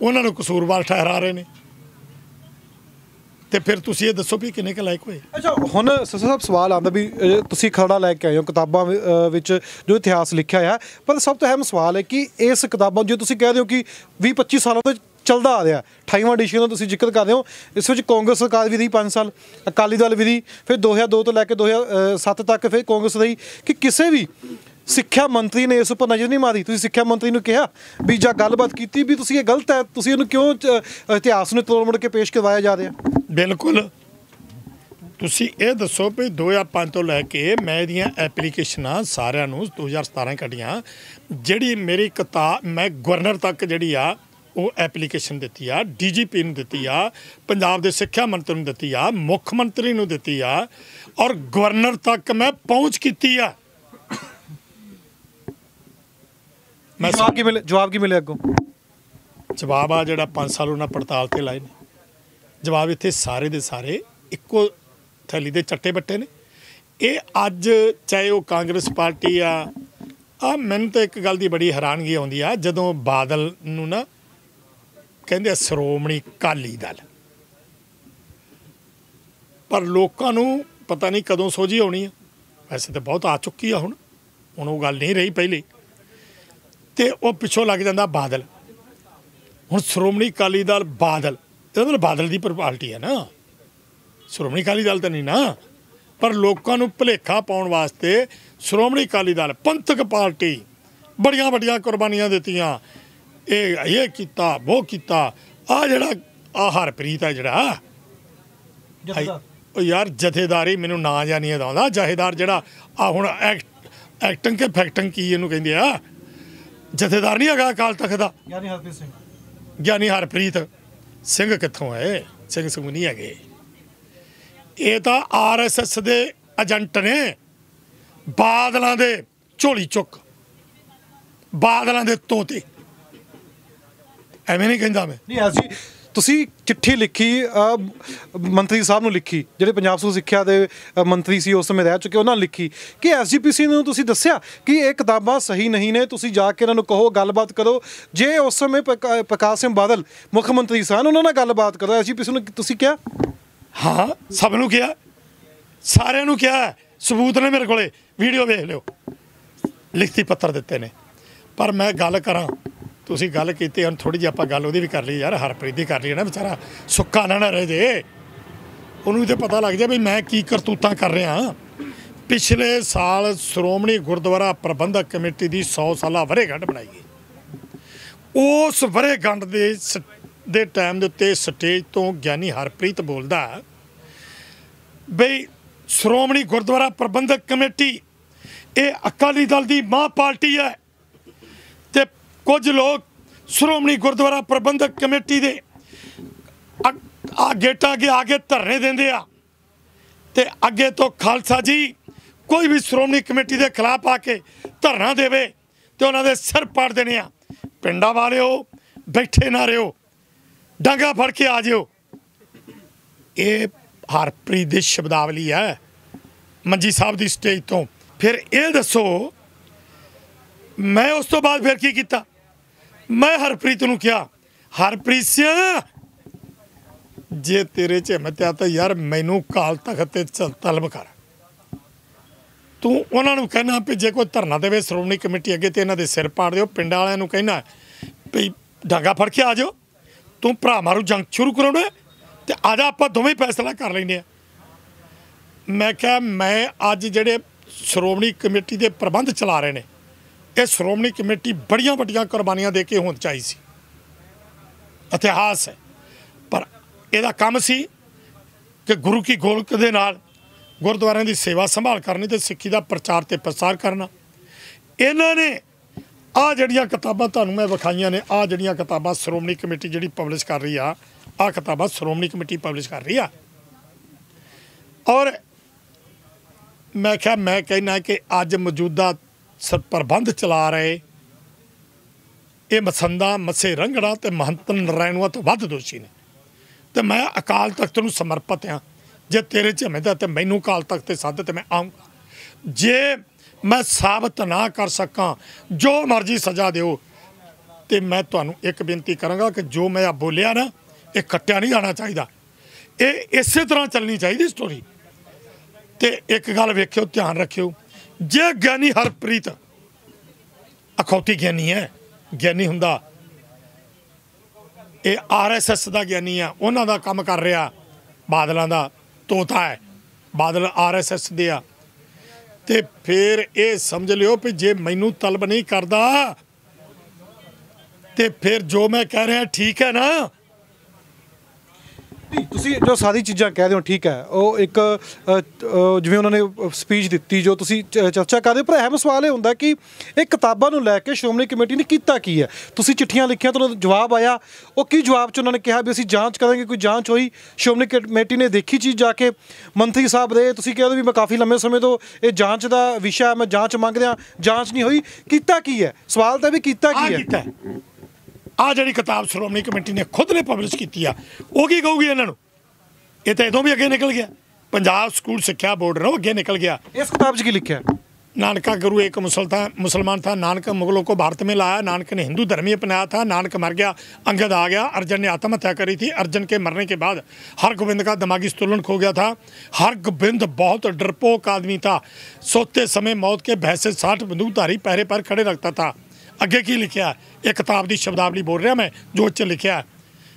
उन्होंने कसूरवार ठहरा रहे हैं। ਤੇ ਫਿਰ ਤੁਸੀਂ ਇਹ ਦੱਸੋ ਵੀ ਕਿੰਨੇ ਕੁ ਲਾਇਕ ਹੋਏ। ਅੱਛਾ, ਹੁਣ ਸਰ ਸਾਹਿਬ ਸਵਾਲ ਆਉਂਦਾ ਵੀ ਤੁਸੀਂ ਖਰੜਾ ਲੈ ਕੇ ਆਏ ਹੋ ਕਿਤਾਬਾਂ ਵਿੱਚ ਜੋ ਇਤਿਹਾਸ ਲਿਖਿਆ ਹੋਇਆ, ਪਰ ਸਭ ਤੋਂ ਅਹਿਮ ਸਵਾਲ ਹੈ ਕਿ ਇਸ ਕਿਤਾਬਾਂ ਜੋ ਤੁਸੀਂ ਕਹਿ ਰਹੇ ਹੋ ਕਿ 20-25 ਸਾਲਾਂ ਤੋਂ ਚੱਲਦਾ ਆ ਰਿਹਾ, 28ਵਾਂ ਐਡੀਸ਼ਨ ਦਾ ਤੁਸੀਂ ਜ਼ਿਕਰ ਕਰ ਰਹੇ ਹੋ, ਇਸ ਵਿੱਚ ਕਾਂਗਰਸ ਸਰਕਾਰ ਵੀ ਰਹੀ 5 ਸਾਲ, ਅਕਾਲੀ ਦਲ ਵੀ ਰਹੀ, ਫਿਰ 2002 ਤੋਂ ਲੈ ਕੇ 2007 ਤੱਕ ਫਿਰ ਕਾਂਗਰਸ ਰਹੀ, ਕਿ ਕਿਸੇ ਵੀ ਸਿੱਖਿਆ ਮੰਤਰੀ ਨੇ ਇਸ ਉੱਪਰ ਨਜ਼ਰ ਨਹੀਂ ਮਾਰੀ। ਤੁਸੀਂ ਸਿੱਖਿਆ ਮੰਤਰੀ ਨੂੰ ਕਿਹਾ ਵੀ ਜਾਂ ਗੱਲਬਾਤ ਕੀਤੀ ਵੀ ਤੁਸੀਂ ਇਹ ਗਲਤ ਹੈ, ਤੁਸੀਂ ਇਹਨੂੰ ਕਿਉਂ ਇਤਿਹਾਸ ਨੂੰ ਤੋੜ ਮੋੜ ਕੇ ਪੇਸ਼ ਕਰਵਾਇਆ ਜਾ ਰਿਹਾ? ਬਿਲਕੁਲ, ਤੁਸੀਂ ਇਹ ਦੱਸੋ ਵੀ 2005 ਤੋਂ ਲੈ ਕੇ ਮੈਂ ਇਹਦੀਆਂ ਐਪਲੀਕੇਸ਼ਨਾਂ ਸਾਰਿਆਂ ਨੂੰ 2017 ਕੱਢੀਆਂ, ਜਿਹੜੀ ਮੇਰੀ ਕਿਤਾਬ ਮੈਂ ਗਵਰਨਰ ਤੱਕ ਜਿਹੜੀ ਆ ਉਹ ਐਪਲੀਕੇਸ਼ਨ ਦਿੱਤੀ ਆ, DGP ਨੂੰ ਦਿੱਤੀ ਆ, ਪੰਜਾਬ ਦੇ ਸਿੱਖਿਆ ਮੰਤਰੀ ਨੂੰ ਦਿੱਤੀ ਆ, ਮੁੱਖ ਮੰਤਰੀ ਨੂੰ ਦਿੱਤੀ ਆ, ਔਰ ਗਵਰਨਰ ਤੱਕ ਮੈਂ ਪਹੁੰਚ ਕੀਤੀ ਆ। ਜਵਾਬ ਕੀ ਮਿਲੇ ਅੱਗੋਂ? ਜਵਾਬ ਆ ਜਿਹੜਾ 5 ਸਾਲ ਉਹਨਾਂ ਪੜਤਾਲ ਤੇ ਲਾਏ ਨੇ, ਜਵਾਬ ਇੱਥੇ ਸਾਰੇ ਦੇ ਸਾਰੇ ਇੱਕੋ ਥੈਲੀ ਦੇ ਚੱਟੇ ਬੱਟੇ ਨੇ। ਇਹ ਅੱਜ ਚਾਹੇ ਉਹ ਕਾਂਗਰਸ ਪਾਰਟੀ ਆ ਮੈਨੂੰ ਤਾਂ ਇੱਕ ਗੱਲ ਦੀ ਬੜੀ ਹੈਰਾਨਗੀ ਆਉਂਦੀ ਆ, ਜਦੋਂ ਬਾਦਲ ਨੂੰ ਨਾ ਕਹਿੰਦੇ ਆ ਸ਼੍ਰੋਮਣੀ ਅਕਾਲੀ ਦਲ, ਪਰ ਲੋਕਾਂ ਨੂੰ ਪਤਾ ਨਹੀਂ ਕਦੋਂ ਸੋਝੀ ਆਉਣੀ ਆ। ਵੈਸੇ ਤਾਂ ਬਹੁਤ ਆ ਚੁੱਕੀ ਆ, ਹੁਣ ਉਹ ਗੱਲ ਨਹੀਂ ਰਹੀ ਪਹਿਲੇ, ਤੇ ਉਹ ਪਿੱਛੋਂ ਲੱਗ ਜਾਂਦਾ ਬਾਦਲ। ਹੁਣ ਸ਼੍ਰੋਮਣੀ ਅਕਾਲੀ ਦਲ ਬਾਦਲ, ਇਹਦਾ ਮਤਲਬ ਬਾਦਲ ਦੀ ਪਾਰਟੀ ਹੈ ਨਾ, ਸ਼੍ਰੋਮਣੀ ਅਕਾਲੀ ਦਲ ਤਾਂ ਨਹੀਂ ਨਾ। ਪਰ ਲੋਕਾਂ ਨੂੰ ਭੁਲੇਖਾ ਪਾਉਣ ਵਾਸਤੇ ਸ਼੍ਰੋਮਣੀ ਅਕਾਲੀ ਦਲ ਪੰਥਕ ਪਾਰਟੀ, ਬੜੀਆਂ ਵੱਡੀਆਂ ਕੁਰਬਾਨੀਆਂ ਦਿੱਤੀਆਂ, ਇਹ ਕੀਤਾ ਉਹ ਕੀਤਾ। ਆ ਜਿਹੜਾ ਹਰਪ੍ਰੀਤ ਹੈ ਜਿਹੜਾ ਉਹ ਯਾਰ ਜਥੇਦਾਰੀ, ਮੈਨੂੰ ਨਾਂ ਜਾਂ ਨਹੀਂ ਆਉਂਦਾ, ਜਥੇਦਾਰ ਜਿਹੜਾ ਹੁਣ ਐਕਟਿੰਗ ਕੇ ਫੈਕਟਿੰਗ ਕੀ ਇਹਨੂੰ ਕਹਿੰਦੇ ਆ, ਜਥੇਦਾਰ ਨਹੀਂ ਹੈਗਾ ਅਕਾਲ ਤਖਤ ਦਾ, ਗਿਆਨੀ ਹਰਪ੍ਰੀਤ ਸਿੰਘ। ਕਿੱਥੋਂ ਹੈ? ਸਿੰਘ ਨਹੀਂ ਹੈਗੇ, ਇਹ ਤਾਂ RSS ਦੇ ਏਜੰਟ ਨੇ, ਬਾਦਲਾਂ ਦੇ ਝੋਲੀ ਚੁੱਕ, ਬਾਦਲਾਂ ਦੇ ਤੋਤੇ। ਐਵੇਂ ਨਹੀਂ ਕਹਿੰਦਾ ਮੈਂ। ਨਹੀਂ ਐਸੀ ਤੁਸੀਂ ਚਿੱਠੀ ਲਿਖੀ ਮੰਤਰੀ ਸਾਹਿਬ ਨੂੰ ਲਿਖੀ, ਜਿਹੜੇ ਪੰਜਾਬ ਸਕੂਲ ਸਿੱਖਿਆ ਦੇ ਮੰਤਰੀ ਸੀ ਉਸ ਸਮੇਂ ਰਹਿ ਚੁੱਕੇ, ਉਹਨਾਂ ਨੂੰ ਲਿਖੀ ਕਿ SGPC ਨੂੰ ਤੁਸੀਂ ਦੱਸਿਆ ਕਿ ਇਹ ਕਿਤਾਬਾਂ ਸਹੀ ਨਹੀਂ ਨੇ, ਤੁਸੀਂ ਜਾ ਕੇ ਇਹਨਾਂ ਨੂੰ ਕਹੋ, ਗੱਲਬਾਤ ਕਰੋ। ਜੇ ਉਸ ਸਮੇਂ ਪ੍ਰਕਾਸ਼ ਸਿੰਘ ਬਾਦਲ ਮੁੱਖ ਮੰਤਰੀ ਸਨ, ਉਹਨਾਂ ਨਾਲ ਗੱਲਬਾਤ ਕਰੋ। SGPC ਨੂੰ ਤੁਸੀਂ ਕਿਹਾ? ਹਾਂ, ਸਭ ਨੂੰ ਕਿਹਾ, ਸਾਰਿਆਂ ਨੂੰ ਕਿਹਾ, ਸਬੂਤ ਨੇ ਮੇਰੇ ਕੋਲੇ, ਵੀਡੀਓ ਵੇਖ ਲਿਓ, ਲਿਖਤੀ ਪੱਤਰ ਦਿੱਤੇ ਨੇ। ਪਰ ਮੈਂ ਗੱਲ ਕਰਾਂ, ਤੁਸੀਂ ਗੱਲ ਕੀਤੀ, ਹੁਣ ਥੋੜ੍ਹੀ ਜਿਹੀ ਆਪਾਂ ਗੱਲ ਉਹਦੀ ਵੀ ਕਰ ਲਈ ਯਾਰ, ਹਰਪ੍ਰੀਤ ਦੀ ਕਰ ਲਈ ਨਾ, ਵਿਚਾਰਾ ਸੁੱਕਾ ਨਾ ਰਹੇ ਜੇ, ਉਹਨੂੰ ਵੀ ਤਾਂ ਪਤਾ ਲੱਗ ਜਾਏ ਵੀ ਮੈਂ ਕੀ ਕਰਤੂਤਾਂ ਕਰ ਰਿਹਾ। ਪਿਛਲੇ ਸਾਲ ਸ਼੍ਰੋਮਣੀ ਗੁਰਦੁਆਰਾ ਪ੍ਰਬੰਧਕ ਕਮੇਟੀ ਦੀ 100 ਸਾਲਾ ਵਰ੍ਹੇਗੰਢ ਬਣਾਈ ਗਈ। ਉਸ ਵਰ੍ਹੇਗੰਢ ਦੇ ਟਾਈਮ ਦੇ ਉੱਤੇ ਸਟੇਜ ਤੋਂ ਗਿਆਨੀ ਹਰਪ੍ਰੀਤ ਬੋਲਦਾ ਬਈ ਸ਼੍ਰੋਮਣੀ ਗੁਰਦੁਆਰਾ ਪ੍ਰਬੰਧਕ ਕਮੇਟੀ ਇਹ ਅਕਾਲੀ ਦਲ ਦੀ ਮਾਂ ਪਾਰਟੀ ਹੈ, ਤੇ ਕੁਝ ਲੋਕ ਸ਼੍ਰੋਮਣੀ ਗੁਰਦੁਆਰਾ ਪ੍ਰਬੰਧਕ ਕਮੇਟੀ ਦੇ ਗੇਟਾਂ ਅੱਗੇ ਆ ਕੇ ਧਰਨੇ ਦਿੰਦੇ ਆ, ਤੇ ਅੱਗੇ ਤੋਂ ਖਾਲਸਾ ਜੀ ਕੋਈ ਵੀ ਸ਼੍ਰੋਮਣੀ ਕਮੇਟੀ ਦੇ ਖਿਲਾਫ ਆ ਕੇ ਧਰਨਾ ਦੇਵੇ ਤੇ ਉਹਨਾਂ ਦੇ ਸਿਰ ਪਾੜ ਦੇਣੇ ਆ। ਪਿੰਡਾਂ ਵਾਲਿਓ ਬੈਠੇ ਨਾ ਰਿਓ, ਡਾਂਗਾ ਫੜ ਕੇ ਆ ਜਿਓ। ਇਹ ਹਰਪ੍ਰੀਤ ਦੀ ਸ਼ਬਦਾਵਲੀ ਹੈ ਮੰਜੀ ਸਾਹਿਬ ਦੀ ਸਟੇਜ ਤੋਂ। ਫਿਰ ਇਹ ਦੱਸੋ ਮੈਂ ਉਸ ਤੋਂ ਬਾਅਦ ਫਿਰ ਕੀ ਕੀਤਾ? ਮੈਂ ਹਰਪ੍ਰੀਤ ਨੂੰ ਕਿਹਾ, ਹਰਪ੍ਰੀਤ ਸਿੰਘ ਜੇ ਤੇਰੇ 'ਚ ਹਿੰਮਤ ਆ ਤਾਂ ਯਾਰ ਮੈਨੂੰ ਅਕਾਲ ਤਖਤ ਤੇ ਤਲਬ ਕਰ। ਤੂੰ ਉਹਨਾਂ ਨੂੰ ਕਹਿਣਾ ਵੀ ਜੇ ਕੋਈ ਧਰਨਾ ਦੇਵੇ ਸ਼੍ਰੋਮਣੀ ਕਮੇਟੀ ਅੱਗੇ ਤੇ ਇਹਨਾਂ ਦੇ ਸਿਰ ਪਾੜ ਦਿਓ। ਪਿੰਡਾਂ ਵਾਲਿਆਂ ਨੂੰ ਕਹਿਣਾ ਵੀ ਡਾਂਗਾ ਫੜ ਕੇ ਆ ਜਾਓ, ਤੂੰ ਭਰਾ ਮਾਰੂ ਜੰਗ ਸ਼ੁਰੂ ਕਰਾਉਣਾ ਤੇ ਆ ਜਾ, ਆਪਾਂ ਦੋਵੇਂ ਫੈਸਲਾ ਕਰ ਲੈਂਦੇ ਆ। ਮੈਂ ਕਿਹਾ ਮੈਂ ਅੱਜ ਜਿਹੜੇ ਸ਼੍ਰੋਮਣੀ ਕਮੇਟੀ ਦੇ ਪ੍ਰਬੰਧ ਚਲਾ ਰਹੇ ਨੇ, ਇਹ ਸ਼੍ਰੋਮਣੀ ਕਮੇਟੀ ਬੜੀਆਂ ਵੱਡੀਆਂ ਕੁਰਬਾਨੀਆਂ ਦੇ ਕੇ ਹੋਣੀ ਚਾਹੀਦੀ ਸੀ, ਇਤਿਹਾਸ ਹੈ। ਪਰ ਇਹਦਾ ਕੰਮ ਸੀ ਕਿ ਗੁਰੂ ਕੀ ਗੋਲਕ ਦੇ ਨਾਲ ਗੁਰਦੁਆਰਿਆਂ ਦੀ ਸੇਵਾ ਸੰਭਾਲ ਕਰਨੀ ਤੇ ਸਿੱਖੀ ਦਾ ਪ੍ਰਚਾਰ ਤੇ ਪ੍ਰਸਾਰ ਕਰਨਾ। ਇਹਨਾਂ ਨੇ ਆਹ ਜਿਹੜੀਆਂ ਕਿਤਾਬਾਂ ਤੁਹਾਨੂੰ ਮੈਂ ਵਿਖਾਈਆਂ ਨੇ, ਆਹ ਜਿਹੜੀਆਂ ਕਿਤਾਬਾਂ ਸ਼੍ਰੋਮਣੀ ਕਮੇਟੀ ਜਿਹੜੀ ਪਬਲਿਸ਼ ਕਰ ਰਹੀ ਆ, ਆਹ ਕਿਤਾਬਾਂ ਸ਼੍ਰੋਮਣੀ ਕਮੇਟੀ ਪਬਲਿਸ਼ ਕਰ ਰਹੀ ਆ। ਔਰ ਮੈਂ ਕਿਹਾ ਮੈਂ ਕਹਿਣਾ ਕਿ ਅੱਜ ਮੌਜੂਦਾ ਪ੍ਰਬੰਧ ਚਲਾ ਰਹੇ ਇਹ ਮਸੰਦਾ ਮੱਸੇ ਰੰਗੜਾ ਤੇ ਮਹੰਤ ਨਰਾਇਣੂਆਂ ਤੋਂ ਵੱਧ ਦੋਸ਼ੀ ਨੇ, ਤੇ ਮੈਂ ਅਕਾਲ ਤਖਤ ਨੂੰ ਸਮਰਪਿਤ ਹਾਂ। ਜੇ ਤੇਰੇ 'ਚ ਹਿੰਮਤ ਹੈ ਤੇ ਮੈਨੂੰ ਅਕਾਲ ਤਖਤ ਤੇ ਸੱਦ ਤੇ ਮੈਂ ਆਊਂਗਾ। ਜੇ ਮੈਂ ਸਾਬਤ ਨਾ ਕਰ ਸਕਾਂ, ਜੋ ਮਰਜ਼ੀ ਸਜ਼ਾ ਦਿਓ, ਤੇ ਮੈਂ ਤੁਹਾਨੂੰ ਇੱਕ ਬੇਨਤੀ ਕਰਾਂਗਾ ਕਿ ਜੋ ਮੈਂ ਆ ਬੋਲਿਆ ਨਾ, ਇਹ ਕੱਟਿਆ ਨਹੀਂ ਜਾਣਾ ਚਾਹੀਦਾ। ਇਹ ਇਸੇ ਤਰ੍ਹਾਂ ਚੱਲਣੀ ਚਾਹੀਦੀ ਸਟੋਰੀ। ਤੇ ਇੱਕ ਗੱਲ ਵੇਖਿਓ, ਧਿਆਨ ਰੱਖਿਓ, ਜੇ ਗਿਆਨੀ ਹਰਪ੍ਰੀਤ ਅਖੌਤੀ ਗਿਆਨੀ ਹੈ, ਗਿਆਨੀ ਹੁੰਦਾ, ਇਹ RSS ਦਾ ਗਿਆਨੀ ਆ, ਉਹਨਾਂ ਦਾ ਕੰਮ ਕਰ ਰਿਹਾ, ਬਾਦਲਾਂ ਦਾ ਤੋਤਾ ਹੈ, ਬਾਦਲ RSS ਦੇ ਆ। ਤੇ ਫਿਰ ਇਹ ਸਮਝ ਲਿਓ ਵੀ ਜੇ ਮੈਨੂੰ ਤਲਬ ਨਹੀਂ ਕਰਦਾ ਤੇ ਫਿਰ ਜੋ ਮੈਂ ਕਹਿ ਰਿਹਾ ਠੀਕ ਹੈ ਨਾ। ਤੁਸੀਂ ਜੋ ਸਾਰੀ ਚੀਜ਼ਾਂ ਕਹਿ ਰਹੇ ਹੋ ਠੀਕ ਹੈ, ਉਹ ਇੱਕ ਜਿਵੇਂ ਉਹਨਾਂ ਨੇ ਸਪੀਚ ਦਿੱਤੀ ਜੋ ਤੁਸੀਂ ਚਰਚਾ ਕਰਦੇ ਹੋ, ਪਰ ਅਹਿਮ ਸਵਾਲ ਇਹ ਹੁੰਦਾ ਕਿ ਇਹ ਕਿਤਾਬਾਂ ਨੂੰ ਲੈ ਕੇ ਸ਼੍ਰੋਮਣੀ ਕਮੇਟੀ ਨੇ ਕੀਤਾ ਕੀ ਹੈ? ਤੁਸੀਂ ਚਿੱਠੀਆਂ ਲਿਖੀਆਂ, ਤੁਹਾਨੂੰ ਜਵਾਬ ਆਇਆ, ਉਹ ਕੀ ਜਵਾਬ 'ਚ ਉਹਨਾਂ ਨੇ ਕਿਹਾ ਵੀ ਅਸੀਂ ਜਾਂਚ ਕਰਾਂਗੇ, ਕੋਈ ਜਾਂਚ ਹੋਈ? ਸ਼੍ਰੋਮਣੀ ਕਮੇਟੀ ਨੇ ਦੇਖੀ ਚੀਜ਼ ਜਾ ਕੇ? ਮੰਤਰੀ ਸਾਹਿਬ ਰਹੇ, ਤੁਸੀਂ ਕਹਿ ਰਹੇ ਵੀ ਮੈਂ ਕਾਫੀ ਲੰਮੇ ਸਮੇਂ ਤੋਂ ਇਹ ਜਾਂਚ ਦਾ ਵਿਸ਼ਾ, ਮੈਂ ਜਾਂਚ ਮੰਗ ਰਿਹਾ, ਜਾਂਚ ਨਹੀਂ ਹੋਈ, ਕੀਤਾ ਕੀ ਹੈ? ਸਵਾਲ ਤਾਂ ਵੀ ਕੀਤਾ ਕੀ ਹੈ? ਆ ਜਿਹੜੀ ਕਿਤਾਬ ਸ਼੍ਰੋਮਣੀ ਕਮੇਟੀ ਨੇ ਖੁਦ ਨੇ ਪਬਲਿਸ਼ ਕੀਤੀ ਆ, ਉਹ ਕੀ ਕਹੂਗੀ ਇਹਨਾਂ ਨੂੰ? ਇਹ ਤਾਂ ਇਦੋਂ ਵੀ ਅੱਗੇ ਨਿਕਲ ਗਿਆ, ਪੰਜਾਬ ਸਕੂਲ ਸਿੱਖਿਆ ਬੋਰਡ ਨੂੰ ਅੱਗੇ ਨਿਕਲ ਗਿਆ। ਇਸ ਕਿਤਾਬ 'ਚ ਕੀ ਲਿਖਿਆ? नानका गुरु एक मुसलमान था, नानक मुगलों को भारत में लाया, नानक ने हिंदू धर्म ही अपनाया था, नानक मर गया, अंगद आ गया, अर्जन ने आत्महत्या करी थी, अर्जन के मरने के बाद हरगोबिंद का दिमागी संतुलन खो गया था। हरगोबिंद बहुत डरपोक आदमी था, सोते समय मौत के भय से 60 बंदूकधारी पहरे पर खड़े रखता था। अगे की लिखा, एक किताब की शब्दावली बोल रहा मैं जो च लिखा है।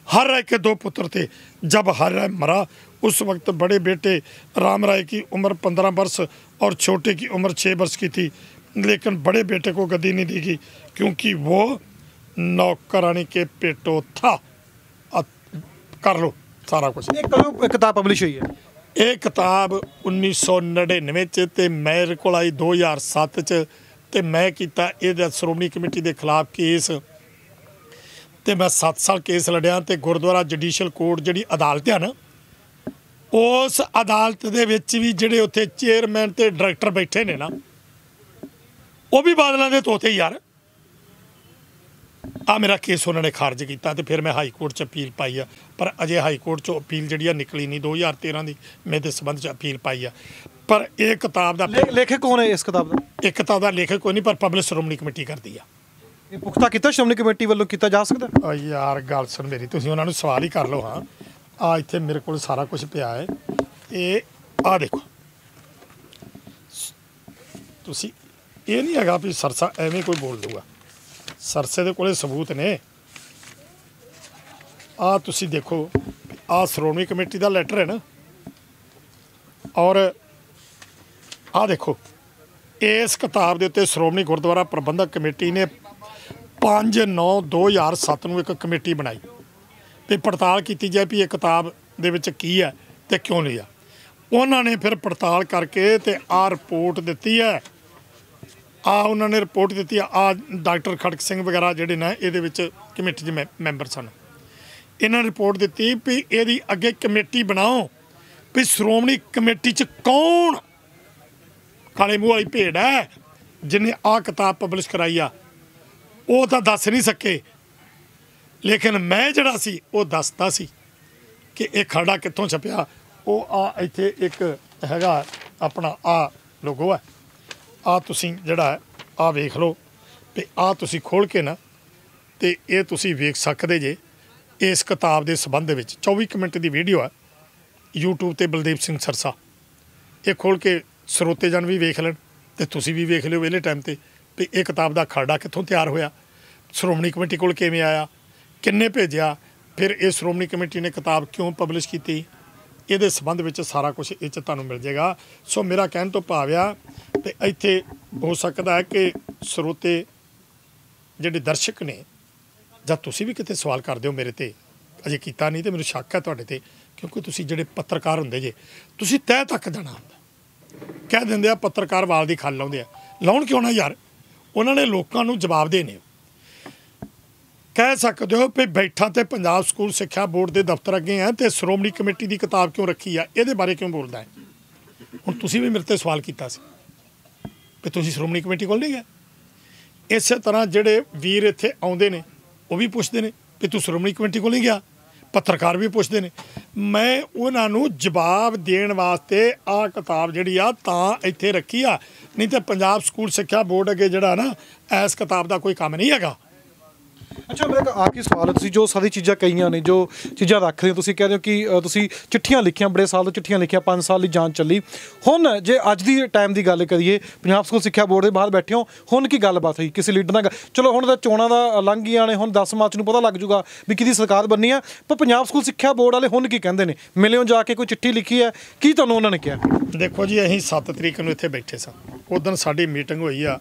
हर राय के 2 पुत्र थे, जब हर राय मरा उस वक्त बड़े बेटे राम राय की उम्र 15 वर्ष और छोटे की उम्र 6 वर्ष की थी, लेकिन बड़े बेटे को गद्दी नहीं दी गई क्योंकि वो नौकरानी के पेटो था। कर लो सारा कुछ। एक किताब पब्लिश हुई है, ये किताब 1999 च ते मेरे को आई 2007 च, ते मैं किया ये श्रोमणी कमेटी के खिलाफ केस, तो मैं 7 साल केस लड़िया। तो गुरुद्वारा जुडिशल कोर्ट जी अदालत है ना, उस अदालत दे विच भी जिहड़े उत्थे चेयरमैन ते डायरैक्टर बैठे ने ना, वो भी बादलों के तोते यार। आ मेरा केस उन्होंने खारिज किया, तो फिर मैं हाई कोर्ट च अपील पाई है, पर अजे हाई कोर्ट चो अपील जी निकली नहीं। 2013 की मेरे संबंध च अपील पाई है। पर एक किताब का लेखक कौन है? इस किताब का एक किताब का लेखक कोई नहीं, पर पब्लिश श्रोमणी कमेटी करती है। ये पुख्ता किया श्रोमणी कमेटी वालों किया जा सकता? यार गल सुन मेरी, तुसीं उन्होंने सवाल ही कर लो। हाँ आ इत्थे मेरे को सारा कुछ पिया है, ये आ देखो, तुसीं ये नहीं हैगा भी सरसा एवें कोई बोल दूगा, सरसे दे कोले सबूत ने। आ तुसीं देखो, आ श्रोमणी कमेटी का लैटर है ना, और आ देखो इस किताब के उत्ते श्रोमणी गुरुद्वारा प्रबंधक कमेटी ने 5/9/2007 ਨੂੰ ਇੱਕ कमेटी बनाई भी पड़ताल की जाए भी ये किताब दे विच की है तो क्यों लिया। उन्होंने फिर पड़ताल करके ते आ रिपोर्ट दी है। आ उन्होंने रिपोर्ट दी है। आ डॉक्टर खड़क सिंह वगैरह जिहड़े ने इहदे विच कमेटी के मैंबर सन, इन्होंने रिपोर्ट दी भी इहदी अगे कमेटी बनाओ भी श्रोमणी कमेटी च कौन काले मूँह वाली भेड़ है जिन्हें आ किताब पब्लिश कराई आ। वो तो दस नहीं सके, लेकिन मैं जड़ा सी वो दसदा सी कि एक खड़ा कित्थों छपिया। वो आ इत्थे एक हैगा अपना आ लोगो है, आ तुसीं जड़ा है आ वेख लो भी आ तुसीं खोल के ना ते ये तुसीं वेख सकदे जे। इस किताब के संबंध में 24 मिनट की वीडियो है यूट्यूब ते बलदेव सिंह सरसा, ये खोल के ਸਰੋਤੇ ਜਨ भी वेख लैन तो तुसीं भी वेख लिओ वेले टाइम ते भी ये किताब का खरड़ा कित्थों तैयार होया, श्रोमणी कमेटी कोल किवें आया, किन्ने भेजिया, फिर ये श्रोमणी कमेटी ने किताब क्यों पब्लिश की, ये संबंध में सारा कुछ ये तुहानूं मिल जाएगा। सो मेरा कहण तो भाव आ ते इत्थे हो सकता है कि श्रोते जिहड़े दर्शक ने जां तुसीं भी किते सवाल करदे हो मेरे ते, अजे कीता नहीं तो मैनूं शक है तुहाडे ते, क्योंकि तुसीं जिहड़े पत्रकार हुंदे जे तुसीं तह तक जाना हुंदा। कह देंगे आ पत्रकार वाल की खल लाउंदे आ, लाउण क्यों ना यार, उन्होंने लोगों को जवाब देने। कह सकते हो भी बैठा तो पंजाब स्कूल सिक्ख्या बोर्ड के दफ्तर अगे है तो श्रोमणी कमेटी की किताब क्यों रखी है, ये बारे क्यों बोलता है। हुण तुसीं भी मेरे ते सवाल किया भी तुसीं श्रोमणी कमेटी कोल नहीं गए। इस तरह जिहड़े वीर इत्थे आउंदे ने वो भी पुछदे ने भी तू श्रोमणी कमेटी कोल नहीं गया, पत्रकार भी पुछते हैं। मैं उन्होंने जवाब देण वास्ते आ किताब जिहड़ी आ तां इत्थे रखी आ, नहीं तो पंजाब स्कूल सिक्ख्या बोर्ड अगे जिहड़ा ना इस किताब का कोई काम नहीं हैगा। ਅੱਛਾ, ਮੇਰਾ ਆਖਰੀ ਸਵਾਲ ਹੈ, ਤੁਸੀਂ ਜੋ ਸਾਰੀ ਚੀਜ਼ਾਂ ਕਹੀਆਂ ਨੇ, ਜੋ ਚੀਜ਼ਾਂ ਰੱਖ ਰਹੇ ਹੋ, ਤੁਸੀਂ ਕਹਿ ਰਹੇ ਹੋ ਕਿ ਤੁਸੀਂ ਚਿੱਠੀਆਂ ਲਿਖੀਆਂ, ਬੜੇ ਸਾਲ ਤੋਂ ਚਿੱਠੀਆਂ ਲਿਖੀਆਂ, 5 ਸਾਲ ਦੀ ਜਾਂਚ ਚੱਲੀ। ਹੁਣ ਜੇ ਅੱਜ ਦੀ ਟਾਈਮ ਦੀ ਗੱਲ ਕਰੀਏ, ਪੰਜਾਬ ਸਕੂਲ ਸਿੱਖਿਆ ਬੋਰਡ ਦੇ ਬਾਹਰ ਬੈਠੇ ਹੋ, ਹੁਣ ਕੀ ਗੱਲਬਾਤ ਹੋਈ ਕਿਸੇ ਲੀਡਰ ਨਾਲ? ਚਲੋ ਹੁਣ ਤਾਂ ਚੋਣਾਂ ਦਾ ਲੰਘ ਗਈਆਂ ਨੇ, ਹੁਣ 10 ਮਾਰਚ ਨੂੰ ਪਤਾ ਲੱਗ ਜੂਗਾ ਵੀ ਕਿਹਦੀ ਸਰਕਾਰ ਬਣਨੀ ਆ, ਪਰ ਪੰਜਾਬ ਸਕੂਲ ਸਿੱਖਿਆ ਬੋਰਡ ਵਾਲੇ ਹੁਣ ਕੀ ਕਹਿੰਦੇ ਨੇ? ਮਿਲਿਓ ਜਾ ਕੇ, ਕੋਈ ਚਿੱਠੀ ਲਿਖੀ ਹੈ, ਕੀ ਤੁਹਾਨੂੰ ਉਹਨਾਂ ਨੇ ਕਿਹਾ? ਦੇਖੋ ਜੀ, ਅਸੀਂ 7 ਤਰੀਕ ਨੂੰ ਇੱਥੇ ਬੈਠੇ ਸਾਂ। ਉਦੋਂ ਸਾਡੀ ਮੀਟਿੰਗ ਹੋਈ ਆ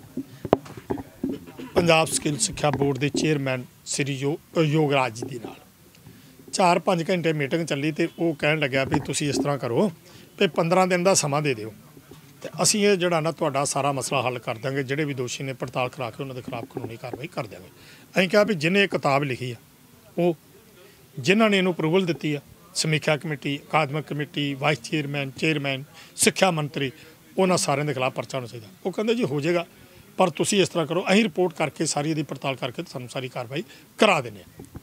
ਪੰਜਾਬ ਸਕੂਲ ਸਿੱਖਿਆ ਬੋਰਡ ਦੇ ਚੇਅਰਮੈਨ ਸ੍ਰੀ ਯੋਗਰਾਜ ਜੀ ਦੇ ਨਾਲ। 4-5 ਘੰਟੇ ਮੀਟਿੰਗ ਚੱਲੀ ਤੇ ਉਹ ਕਹਿਣ ਲੱਗਿਆ ਵੀ ਤੁਸੀਂ ਇਸ ਤਰ੍ਹਾਂ ਕਰੋ ਵੀ 15 ਦਿਨ ਦਾ ਸਮਾਂ ਦੇ ਦਿਓ ਤੇ ਅਸੀਂ ਇਹ ਜਿਹੜਾ ਨਾ ਤੁਹਾਡਾ ਸਾਰਾ ਮਸਲਾ ਹੱਲ ਕਰ ਦਾਂਗੇ, ਜਿਹੜੇ ਵੀ ਦੋਸ਼ੀ ਨੇ ਪੜਤਾਲ ਕਰਾ ਕੇ ਉਹਨਾਂ ਦੇ ਖਿਲਾਫ ਕਾਨੂੰਨੀ ਕਾਰਵਾਈ ਕਰ ਦਿਆਂਗੇ। ਅਸੀਂ ਕਿਹਾ ਵੀ ਜਿਹਨੇ ਇਹ ਕਿਤਾਬ ਲਿਖੀ ਆ, ਉਹ ਜਿਨ੍ਹਾਂ ਨੇ ਇਹਨੂੰ ਅਪਰੂਵਲ ਦਿੱਤੀ ਆ, ਸਮੀਖਿਆ ਕਮੇਟੀ, ਅਕਾਦਮਿਕ ਕਮੇਟੀ, ਵਾਈਸ ਚੇਅਰਮੈਨ, ਸਿੱਖਿਆ ਮੰਤਰੀ, ਉਹਨਾਂ ਸਾਰਿਆਂ ਦੇ ਖਿਲਾਫ ਪਰਚਾ ਹੋਣਾ ਚਾਹੀਦਾ। ਉਹ ਕਹਿੰਦੇ ਜੀ ਹੋ ਜਾਏਗਾ, ਪਰ ਤੁਸੀਂ ਇਸ ਤਰ੍ਹਾਂ ਕਰੋ, ਅਸੀਂ ਰਿਪੋਰਟ ਕਰਕੇ ਸਾਰੀ ਇਹਦੀ ਪੜਤਾਲ ਕਰਕੇ ਸਾਨੂੰ ਸਾਰੀ ਕਾਰਵਾਈ ਕਰਾ ਦਿੰਦੇ ਹਾਂ।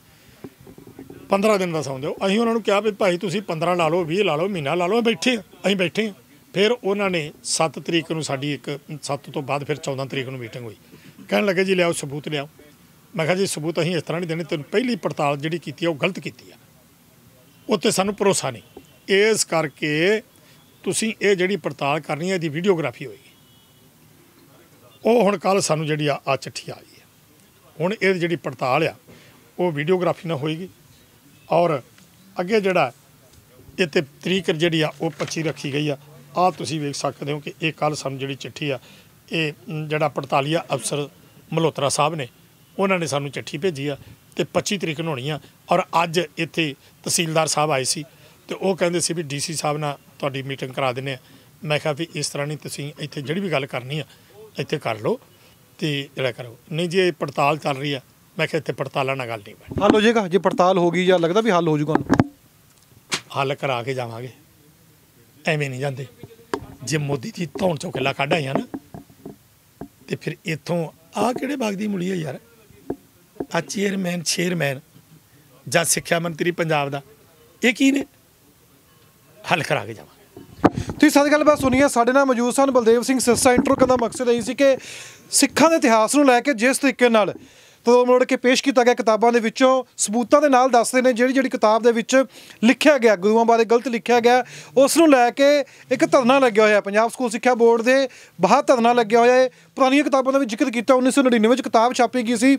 15 ਦਿਨ ਦਾ ਸਮਾਂ ਦਿਓ। ਅਸੀਂ ਉਹਨਾਂ ਨੂੰ ਕਿਹਾ ਵੀ ਭਾਈ ਤੁਸੀਂ 15 ਲਾ ਲਓ, 20 ਲਾ ਲਓ, ਮਹੀਨਾ ਲਾ ਲਓ, ਬੈਠੇ ਅਸੀਂ ਬੈਠੇ ਹਾਂ। ਫਿਰ ਉਹਨਾਂ ਨੇ 7 ਤਰੀਕ ਨੂੰ ਸਾਡੀ 7 ਤੋਂ ਬਾਅਦ ਫਿਰ 14 ਤਰੀਕ ਨੂੰ ਮੀਟਿੰਗ ਹੋਈ। ਕਹਿਣ ਲੱਗੇ ਜੀ ਲਿਆਓ ਸਬੂਤ ਲਿਆਓ। ਮੈਂ ਕਿਹਾ ਜੀ ਸਬੂਤ ਅਸੀਂ ਇਸ ਤਰ੍ਹਾਂ ਨਹੀਂ ਦੇਣੇ, ਤੈਨੂੰ ਪਹਿਲੀ ਪੜਤਾਲ ਜਿਹੜੀ ਕੀਤੀ ਆ ਉਹ ਗਲਤ ਕੀਤੀ ਆ, ਉੱਤੇ ਸਾਨੂੰ ਭਰੋਸਾ ਨਹੀਂ। ਇਸ ਕਰਕੇ ਤੁਸੀਂ ਇਹ ਜਿਹੜੀ ਪੜਤਾਲ ਕਰਨੀ ਹੈ ਇਹਦੀ ਵੀਡੀਓਗ੍ਰਾਫੀ ਹੋਏਗੀ। ਉਹ ਹੁਣ ਕੱਲ੍ਹ ਸਾਨੂੰ ਜਿਹੜੀ ਆ ਚਿੱਠੀ ਆਈ ਹੈ, ਹੁਣ ਇਹ ਜਿਹੜੀ ਪੜਤਾਲ ਆ ਉਹ ਵੀਡੀਓਗ੍ਰਾਫੀ ਨਾਲ ਹੋਏਗੀ। ਔਰ ਅੱਗੇ ਜਿਹੜਾ ਇਹ 'ਤੇ ਤਰੀਕ ਜਿਹੜੀ ਆ ਉਹ 25 ਰੱਖੀ ਗਈ ਆ। ਆਹ ਤੁਸੀਂ ਵੇਖ ਸਕਦੇ ਹੋ ਕਿ ਇਹ ਕੱਲ੍ਹ ਸਾਨੂੰ ਜਿਹੜੀ ਚਿੱਠੀ ਆ, ਇਹ ਜਿਹੜਾ ਪੜਤਾਲੀਆ ਅਫਸਰ ਮਲਹੋਤਰਾ ਸਾਹਿਬ ਨੇ, ਉਹਨਾਂ ਨੇ ਸਾਨੂੰ ਚਿੱਠੀ ਭੇਜੀ ਆ ਤੇ 25 ਤਰੀਕ ਨੂੰ ਹੋਣੀ ਆ। ਔਰ ਅੱਜ ਇੱਥੇ ਤਹਿਸੀਲਦਾਰ ਸਾਹਿਬ ਆਏ ਸੀ ਤੇ ਉਹ ਕਹਿੰਦੇ ਸੀ ਵੀ DC ਸਾਹਿਬ ਨਾਲ ਤੁਹਾਡੀ ਮੀਟਿੰਗ ਕਰਾ ਦਿੰਦੇ ਆ। ਮੈਂ ਕਿਹਾ ਵੀ ਇਸ ਤਰ੍ਹਾਂ ਨਹੀਂ, ਤੁਸੀਂ ਇੱਥੇ ਜਿਹੜੀ ਵੀ ਗੱਲ ਕਰਨੀ ਆ ਇੱਥੇ ਕਰ ਲਓ ਤੇ ਜਿਹੜਾ ਕਰੋ, ਨਹੀਂ ਜੀ ਇਹ ਪੜਤਾਲ ਚੱਲ ਰਹੀ ਆ। ਮੈਂ ਕਿਹਾ ਇੱਥੇ ਪੜਤਾਲਾਂ ਨਾਲ ਗੱਲ ਨਹੀਂ ਬਣੀ। ਹੱਲ ਹੋ ਜਾਏਗਾ ਜੇ ਪੜਤਾਲ ਹੋ ਗਈ, ਜਾਂ ਲੱਗਦਾ ਵੀ ਹੱਲ ਹੋ ਜਾਊਗਾ? ਹੱਲ ਕਰਾ ਕੇ ਜਾਵਾਂਗੇ, ਐਵੇਂ ਨਹੀਂ ਜਾਂਦੇ। ਜੇ ਮੋਦੀ ਦੀ ਧੌਣ ਚੋਂ ਕਿੱਲਾ ਕੱਢ ਆਈਆਂ ਨਾ, ਤੇ ਫਿਰ ਇੱਥੋਂ ਆਹ ਕਿਹੜੇ ਬਾਗ ਦੀ ਮੁੜੀ ਹੈ ਯਾਰ? ਆ ਚੇਅਰਮੈਨ ਜਾਂ ਸਿੱਖਿਆ ਮੰਤਰੀ ਪੰਜਾਬ ਦਾ, ਇਹ ਕੀ ਨੇ? ਹੱਲ ਕਰਾ ਕੇ ਜਾਵਾਂਗੇ। ਤੁਸੀਂ ਸਾਰੀ ਗੱਲਬਾਤ ਸੁਣੀ ਹੈ। ਸਾਡੇ ਨਾਲ ਮੌਜੂਦ ਸਨ ਬਲਦੇਵ ਸਿੰਘ ਸਿਰਸਾ। ਇੰਟਰੋ ਕਰਨ ਦਾ ਮਕਸਦ ਇਹ ਸੀ ਕਿ ਸਿੱਖਾਂ ਦੇ ਇਤਿਹਾਸ ਨੂੰ ਲੈ ਕੇ ਜਿਸ ਤਰੀਕੇ ਨਾਲ ਤੋੜ ਮੋੜ ਕੇ ਪੇਸ਼ ਕੀਤਾ ਗਿਆ ਕਿਤਾਬਾਂ ਦੇ ਵਿੱਚੋਂ, ਸਬੂਤਾਂ ਦੇ ਨਾਲ ਦੱਸਦੇ ਨੇ ਜਿਹੜੀ ਕਿਤਾਬ ਦੇ ਵਿੱਚ ਲਿਖਿਆ ਗਿਆ, ਗੁਰੂਆਂ ਬਾਰੇ ਗਲਤ ਲਿਖਿਆ ਗਿਆ, ਉਸ ਨੂੰ ਲੈ ਕੇ ਇੱਕ ਧਰਨਾ ਲੱਗਿਆ ਹੋਇਆ ਪੰਜਾਬ ਸਕੂਲ ਸਿੱਖਿਆ ਬੋਰਡ ਦੇ ਬਾਹਰ। ਧਰਨਾ ਲੱਗਿਆ ਹੋਇਆ ਹੈ। ਪੁਰਾਣੀਆਂ ਕਿਤਾਬਾਂ ਦਾ ਵੀ ਜ਼ਿਕਰ ਕੀਤਾ, 1999 ਵਿੱਚ ਕਿਤਾਬ ਛਾਪੀ ਗਈ ਸੀ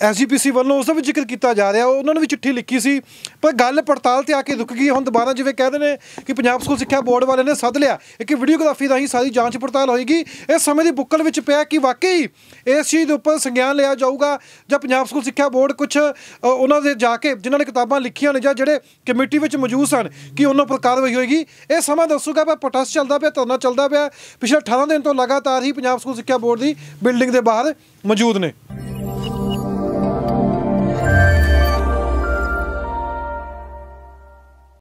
SGPC ਵੱਲੋਂ, ਉਸ ਦਾ ਵੀ ਜ਼ਿਕਰ ਕੀਤਾ ਜਾ ਰਿਹਾ। ਉਹਨਾਂ ਨੇ ਵੀ ਚਿੱਠੀ ਲਿਖੀ ਸੀ, ਪਰ ਗੱਲ ਪੜਤਾਲ ਤੇ ਆ ਕੇ ਰੁਕ ਗਈ। ਹੁਣ ਦੁਬਾਰਾ ਜਿਵੇਂ ਕਹਿੰਦੇ ਨੇ ਕਿ ਪੰਜਾਬ ਸਕੂਲ ਸਿੱਖਿਆ ਬੋਰਡ ਵਾਲਿਆਂ ਨੇ ਸੱਦ ਲਿਆ, ਇੱਕ ਵੀਡੀਓਗ੍ਰਾਫੀ ਰਾਹੀਂ ਸਾਰੀ ਜਾਂਚ ਪੜਤਾਲ ਹੋਏਗੀ। ਇਸ ਸਮੇਂ ਦੀ ਬੁੱਕਲ ਵਿੱਚ ਪਿਆ ਕਿ ਵਾਕਈ ਇਸ ਚੀਜ਼ ਦੇ ਉੱਪਰ ਸੰਗਿਆਨ ਲਿਆ ਜਾਊਗਾ, ਜਾਂ ਪੰਜਾਬ ਸਕੂਲ ਸਿੱਖਿਆ ਬੋਰਡ ਕੁਛ ਉਹਨਾਂ ਦੇ ਜਾ ਕੇ ਜਿਨ੍ਹਾਂ ਨੇ ਕਿਤਾਬਾਂ ਲਿਖੀਆਂ ਨੇ ਜਾਂ ਜਿਹੜੇ ਕਮੇਟੀ ਵਿੱਚ ਮੌਜੂਦ ਸਨ, ਕਿ ਉਹਨਾਂ ਉੱਪਰ ਕਾਰਵਾਈ ਹੋਏਗੀ। ਇਹ ਸਮਾਂ ਦੱਸੂਗਾ। ਪਰ ਪ੍ਰੋਟੈਸਟ ਚੱਲਦਾ ਪਿਆ, ਧਰਨਾ ਚੱਲਦਾ ਪਿਆ। ਪਿਛਲੇ 18 ਦਿਨ ਤੋਂ ਲਗਾਤਾਰ ਹੀ ਪੰਜਾਬ ਸਕੂਲ ਸਿੱਖਿਆ ਬੋਰਡ ਦੀ ਬਿਲਡਿੰਗ ਦੇ ਬਾਹਰ ਮੌਜੂਦ ਨੇ।